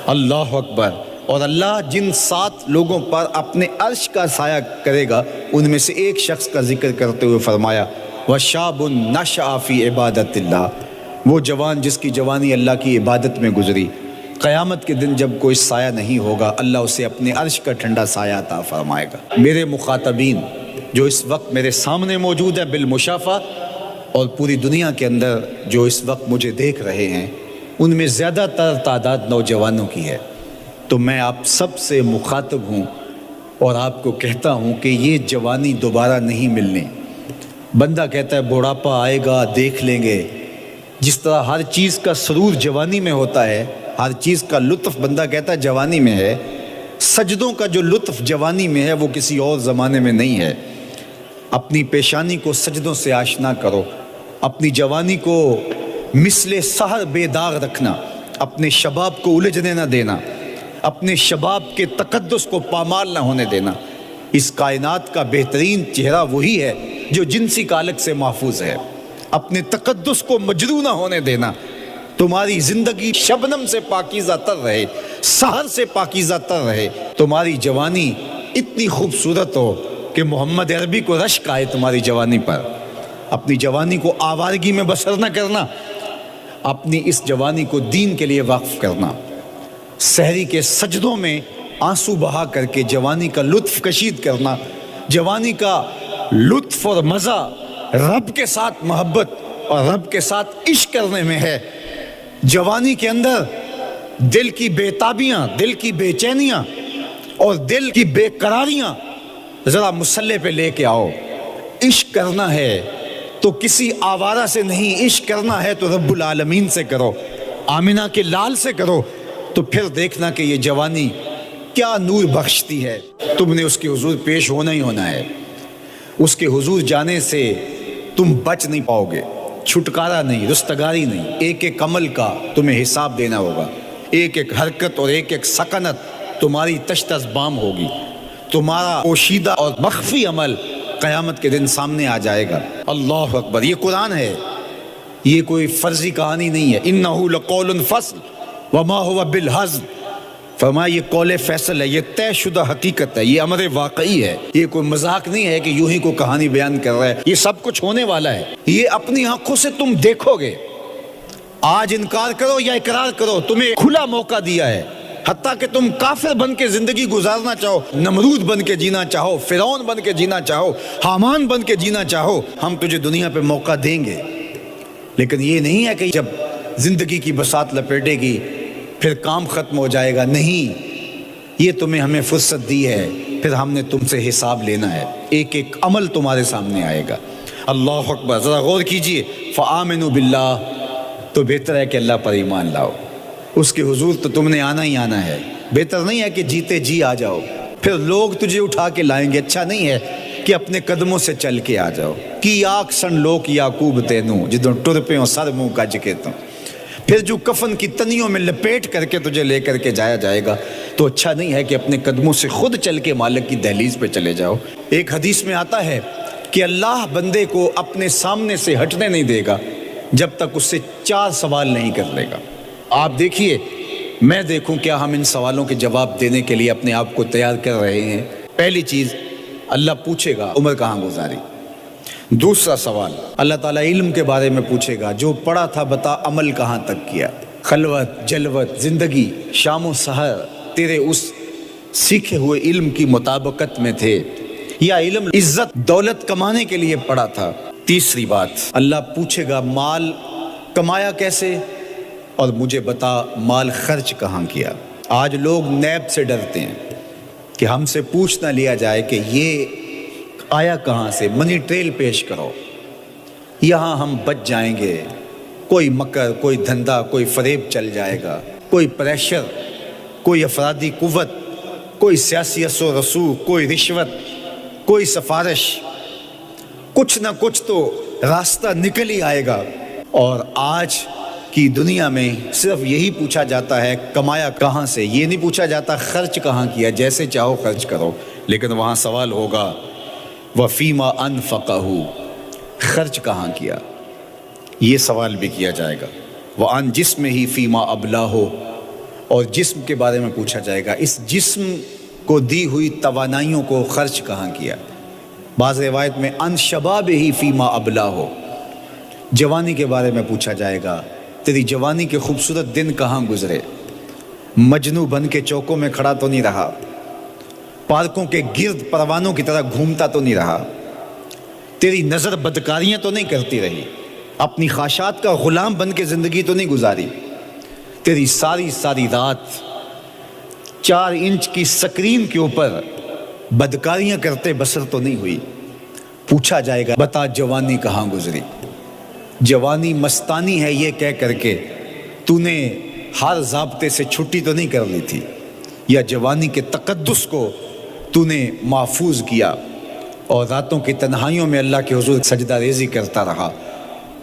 اللہ اکبر۔ اور اللہ جن 7 لوگوں پر اپنے عرش کا سایہ کرے گا ان میں سے ایک شخص کا ذکر کرتے ہوئے فرمایا وَشَابٌ نَشَأَ فِي عِبَادَةِ اللَّهِ، وہ جوان جس کی جوانی اللہ کی عبادت میں گزری، قیامت کے دن جب کوئی سایہ نہیں ہوگا اللہ اسے اپنے عرش کا ٹھنڈا سایہ عطا فرمائے گا۔ میرے مخاطبین جو اس وقت میرے سامنے موجود ہیں بالمشافہ، اور پوری دنیا کے اندر جو اس وقت مجھے دیکھ رہے ہیں، ان میں زیادہ تر تعداد نوجوانوں کی ہے، تو میں آپ سب سے مخاطب ہوں اور آپ کو کہتا ہوں کہ یہ جوانی دوبارہ نہیں ملنی۔ بندہ کہتا ہے بڑھاپا آئے گا دیکھ لیں گے، جس طرح ہر چیز کا سرور جوانی میں ہوتا ہے، ہر چیز کا لطف بندہ کہتا ہے جوانی میں ہے، سجدوں کا جو لطف جوانی میں ہے وہ کسی اور زمانے میں نہیں ہے۔ اپنی پیشانی کو سجدوں سے آشنا کرو، اپنی جوانی کو مثل سحر بے داغ رکھنا، اپنے شباب کو الجھنے نہ دینا، اپنے شباب کے تقدس کو پامال نہ ہونے دینا۔ اس کائنات کا بہترین چہرہ وہی ہے جو جنسی کالک سے محفوظ ہے۔ اپنے تقدس کو مجروح نہ ہونے دینا۔ تمہاری زندگی شبنم سے پاکیزہ تر رہے، سحر سے پاکیزہ تر رہے، تمہاری جوانی اتنی خوبصورت ہو کہ محمد عربی کو رشک آئے تمہاری جوانی پر۔ اپنی جوانی کو آوارگی میں بسر نہ کرنا، اپنی اس جوانی کو دین کے لیے وقف کرنا۔ سحری کے سجدوں میں آنسو بہا کر کے جوانی کا لطف کشید کرنا۔ جوانی کا لطف اور مزہ رب کے ساتھ محبت اور رب کے ساتھ عشق کرنے میں ہے۔ جوانی کے اندر دل کی بے تابیاں، دل کی بے چینیاں اور دل کی بے قراریاں ذرا مسلح پہ لے کے آؤ۔ عشق کرنا ہے تو کسی آوارہ سے نہیں، عشق کرنا ہے تو رب العالمین سے کرو، آمنہ کے لال سے کرو، تو پھر دیکھنا کہ یہ جوانی کیا نور بخشتی ہے۔ تم نے اس کے حضور پیش ہونا ہی ہونا ہے، اس کے حضور جانے سے تم بچ نہیں پاؤ گے، چھٹکارا نہیں، رستگاری نہیں۔ ایک ایک عمل کا تمہیں حساب دینا ہوگا، ایک ایک حرکت اور ایک ایک سکنت تمہاری تشت ازبام ہوگی۔ تمہارا پوشیدہ اور مخفی عمل قیامت کے دن سامنے آ جائے گا۔ اللہ اکبر، یہ قرآن ہے، یہ کوئی فرضی کہانی نہیں ہے۔ انہ لقول فصل وما هو بالہزل، فرمایا یہ قول فیصل ہے، یہ طے شدہ حقیقت ہے، یہ امر واقعی ہے، یہ کوئی مذاق نہیں ہے کہ یوں ہی کو کہانی بیان کر رہا ہے، یہ سب کچھ ہونے والا ہے، یہ اپنی آنکھوں سے تم دیکھو گے۔ آج انکار کرو یا اقرار کرو، تمہیں کھلا موقع دیا ہے، حتیٰ کہ تم کافر بن کے زندگی گزارنا چاہو، نمرود بن کے جینا چاہو، فرعون بن کے جینا چاہو، حامان بن کے جینا چاہو، ہم تجھے دنیا پہ موقع دیں گے۔ لیکن یہ نہیں ہے کہ جب زندگی کی بساط لپیٹے گی پھر کام ختم ہو جائے گا، نہیں، یہ تمہیں ہمیں فرصت دی ہے، پھر ہم نے تم سے حساب لینا ہے، ایک ایک عمل تمہارے سامنے آئے گا۔ اللہ اکبر، ذرا غور کیجئے، فآمنوا باللہ، تو بہتر ہے کہ اللہ پر ایمان لاؤ، اس کے حضور تو تم نے آنا ہی آنا ہے۔ بہتر نہیں ہے کہ جیتے جی آ جاؤ، پھر لوگ تجھے اٹھا کے لائیں گے، اچھا نہیں ہے کہ اپنے قدموں سے چل کے آ جاؤ۔ کی آگ سن لوک یعقوب تینوں جدوں ٹر پہ ہوں سر منہ گج کے تو، پھر جو کفن کی تنیوں میں لپیٹ کر کے تجھے لے کر کے جایا جائے گا، تو اچھا نہیں ہے کہ اپنے قدموں سے خود چل کے مالک کی دہلیز پہ چلے جاؤ۔ ایک حدیث میں آتا ہے کہ اللہ بندے کو اپنے سامنے سے ہٹنے نہیں دے گا جب تک اس سے 4 سوال نہیں کر لے گا۔ آپ دیکھیے، میں دیکھوں کیا ہم ان سوالوں کے جواب دینے کے لیے اپنے آپ کو تیار کر رہے ہیں۔ پہلی چیز، اللہ پوچھے گا عمر کہاں گزاری۔ دوسرا سوال، اللہ تعالیٰ علم کے بارے میں پوچھے گا، جو پڑھا تھا بتا عمل کہاں تک کیا۔ خلوت، جلوت، زندگی، شام و سحر تیرے اس سیکھے ہوئے علم کی مطابقت میں تھے یا علم عزت دولت کمانے کے لیے پڑھا تھا۔ تیسری بات، اللہ پوچھے گا مال کمایا کیسے، اور مجھے بتا مال خرچ کہاں کیا۔ آج لوگ نیب سے ڈرتے ہیں کہ ہم سے پوچھ نہ لیا جائے کہ یہ آیا کہاں سے، منی ٹریل پیش کرو، یہاں ہم بچ جائیں گے۔ کوئی مکر، کوئی دھندا، کوئی فریب چل جائے گا، کوئی پریشر، کوئی افرادی قوت، کوئی سیاسی اثر و رسوخ، کوئی رشوت، کوئی سفارش، کچھ نہ کچھ تو راستہ نکل ہی آئے گا۔ اور آج کی دنیا میں صرف یہی پوچھا جاتا ہے کمایا کہاں سے، یہ نہیں پوچھا جاتا خرچ کہاں کیا، جیسے چاہو خرچ کرو، لیکن وہاں سوال ہوگا وَفِيمَا أَنفَقَهُ، خرچ کہاں کیا، یہ سوال بھی کیا جائے گا۔ وَعَنْ جِسْمِهِ فِيمَا أَبْلَاهُ، اور جسم کے بارے میں پوچھا جائے گا، اس جسم کو دی ہوئی توانائیوں کو خرچ کہاں کیا۔ بعض روایت میں ان شباب ہی فیما ابلا ہو، جوانی کے بارے میں پوچھا جائے گا، تیری جوانی کے خوبصورت دن کہاں گزرے، مجنو بن کے چوکوں میں کھڑا تو نہیں رہا، پارکوں کے گرد پروانوں کی طرح گھومتا تو نہیں رہا، تیری نظر بدکاریاں تو نہیں کرتی رہی، اپنی خواہشات کا غلام بن کے زندگی تو نہیں گزاری، تیری ساری ساری رات 4 انچ کی سکرین کے اوپر بدکاریاں کرتے بسر تو نہیں ہوئی۔ پوچھا جائے گا بتا جوانی کہاں گزری، جوانی مستانی ہے یہ کہہ کر کے تو نے ہر ضابطے سے چھٹی تو نہیں کر لی تھی، یا جوانی کے تقدس کو تو نے محفوظ کیا اور راتوں کی تنہائیوں میں اللہ کے حضور سجدہ ریزی کرتا رہا۔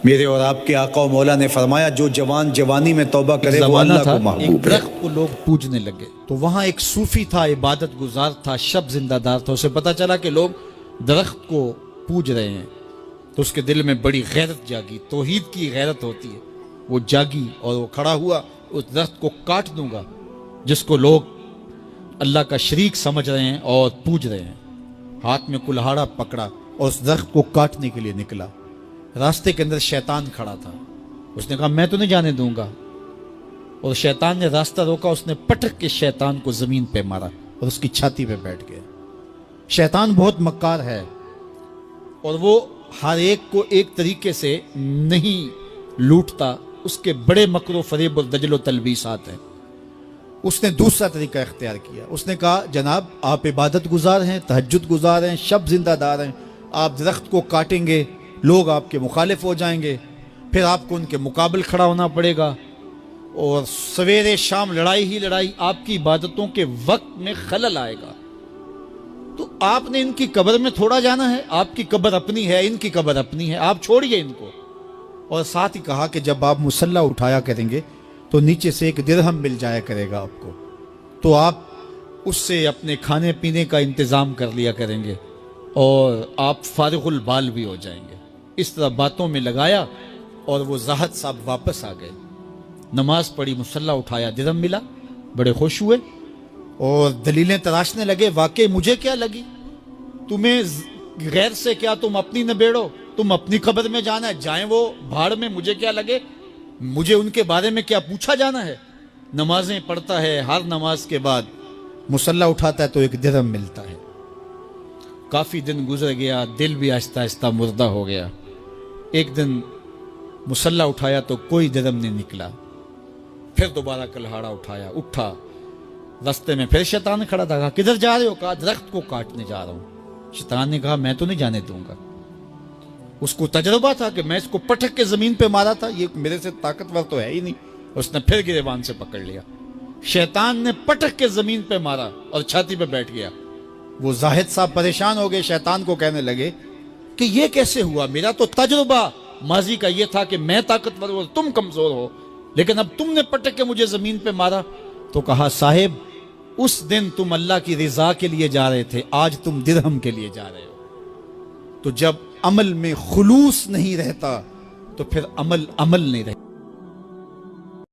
میرے اور آپ کے آقا و مولا نے فرمایا جو جوان جوانی میں توبہ کرے وہ اللہ کو محبوب ہے۔ ایک درخت کو لوگ پوجنے لگے تو وہاں ایک صوفی تھا، عبادت گزار تھا، شب زندہ دار تھا، اسے پتا چلا کہ لوگ درخت کو پوج رہے ہیں، تو اس کے دل میں بڑی غیرت جاگی، توحید کی غیرت ہوتی ہے، وہ جاگی اور وہ کھڑا ہوا، اس درخت کو کاٹ دوں گا جس کو لوگ اللہ کا شریک سمجھ رہے ہیں اور پوج رہے ہیں۔ ہاتھ میں کلہاڑا پکڑا اور اس درخت کو کاٹنے کے لیے نکلا۔ راستے کے اندر شیطان کھڑا تھا، اس نے کہا میں تو نہیں جانے دوں گا، اور شیطان نے راستہ روکا، اس نے پٹک کے شیطان کو زمین پہ مارا اور اس کی چھاتی پہ بیٹھ گیا۔ شیطان بہت مکار ہے اور وہ ہر ایک کو ایک طریقے سے نہیں لوٹتا، اس کے بڑے مکر و فریب اور دجل و تلبیسات ہیں۔ اس نے دوسرا طریقہ اختیار کیا، اس نے کہا جناب آپ عبادت گزار ہیں، تہجد گزار ہیں، شب زندہ دار ہیں، آپ درخت کو کاٹیں گے لوگ آپ کے مخالف ہو جائیں گے، پھر آپ کو ان کے مقابل کھڑا ہونا پڑے گا، اور سویرے شام لڑائی ہی لڑائی، آپ کی عبادتوں کے وقت میں خلل آئے گا، تو آپ نے ان کی قبر میں تھوڑا جانا ہے، آپ کی قبر اپنی ہے، ان کی قبر اپنی ہے، آپ چھوڑیے ان کو۔ اور ساتھ ہی کہا کہ جب آپ مصلی اٹھایا کریں گے تو نیچے سے 1 درہم مل جایا کرے گا آپ کو، تو آپ اس سے اپنے کھانے پینے کا انتظام کر لیا کریں گے اور آپ فارغ البال بھی ہو جائیں گے۔ اس طرح باتوں میں لگایا اور وہ زاہد صاحب واپس آ گئے، نماز پڑھی، مصلی اٹھایا، درہم ملا، بڑے خوش ہوئے اور دلیلیں تراشنے لگے، واقعی مجھے کیا لگی، تمہیں غیر سے کیا، تم اپنی نبیڑو، تم اپنی قبر میں جانا ہے، جائیں وہ بھاڑ میں، مجھے کیا لگے، مجھے ان کے بارے میں کیا پوچھا جانا ہے۔ نمازیں پڑھتا ہے، ہر نماز کے بعد مصلی اٹھاتا ہے تو 1 درہم ملتا ہے۔ کافی دن گزر گیا، دل بھی آہستہ آہستہ مردہ ہو گیا۔ ایک دن مصلی اٹھایا تو کوئی درہم نہیں نکلا، پھر دوبارہ کلہاڑا اٹھایا، اٹھا، راستے میں پھر شیطان کھڑا تھا، کہا کدھر جا رہے ہو، کہا درخت کو کاٹنے جا رہا ہوں۔ شیطان نے کہا میں تو نہیں جانے دوں گا۔ اس کو تجربہ تھا کہ میں اس کو پٹک کے زمین پہ مارا تھا، یہ میرے سے طاقتور تو ہے ہی نہیں، اس نے پھر گریبان سے پکڑ لیا، شیطان نے پٹک کے زمین پہ مارا اور چھاتی پہ بیٹھ گیا۔ وہ زاہد صاحب پریشان ہو گئے، شیطان کو کہنے لگے کہ یہ کیسے ہوا، میرا تو تجربہ ماضی کا یہ تھا کہ میں طاقتور ہوں تم کمزور ہو، لیکن اب تم نے پٹک کے مجھے زمین پہ مارا۔ تو کہا صاحب اس دن تم اللہ کی رضا کے لیے جا رہے تھے، آج تم درہم کے لیے جا رہے ہو۔ تو جب عمل میں خلوص نہیں رہتا تو پھر عمل نہیں رہتا۔